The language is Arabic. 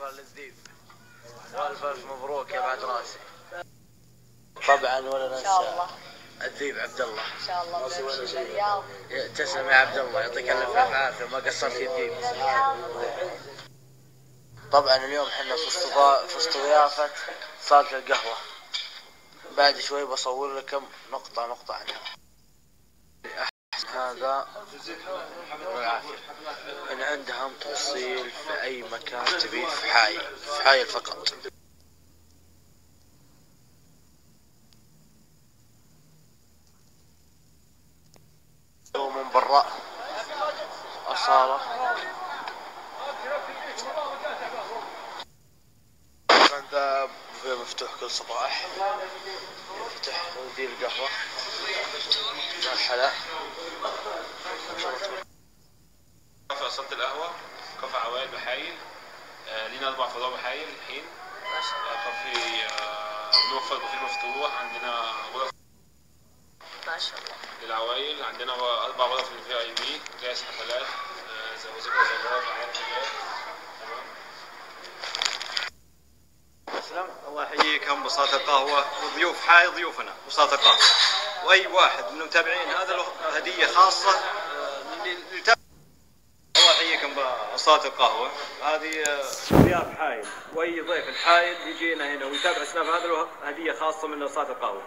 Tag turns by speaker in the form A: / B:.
A: مرة للذيب. والف الف مبروك يا بعد راسي. طبعا ولا ننسى. ان شاء الله. الذيب عبد الله. ان شاء الله بنمشي للرياض. تسلم يا عبد الله، يعطيك الف العافية، ما قصرت يا الذيب. طبعا اليوم احنا في ضيافة صالة القهوة. بعد شوي بصور لكم نقطة عنها. هذا والعافية. إن عندهم توصيل في أي مكان تبيه في حايل فقط. ومن برا أصالة. عندها بوفيه مفتوح كل صباح، يفتح ودي القهوة مع الحلا.
B: كافي أصالة القهوة، كافي عوائل بحايل. لينا 4 فروع بحايل الحين. كافي بنوفر بوفيه مفتوح، عندنا غرف
C: ما شاء الله
B: للعوائل، عندنا 4 غرف للVIP، جاهز حفلات، زوازيك وزوارات وعيال حاجات.
D: تمام. الله يحييكم. بساطة القهوة وضيوف حايل ضيوفنا بساطة القهوة، وأي واحد من المتابعين هذا له هدية خاصة الله يحييكم بساطة القهوة. هذه ضياف حايل، وأي ضيف الحايل يجينا هنا ويتابع سناب هذا له هدية خاصة من بساطة القهوة.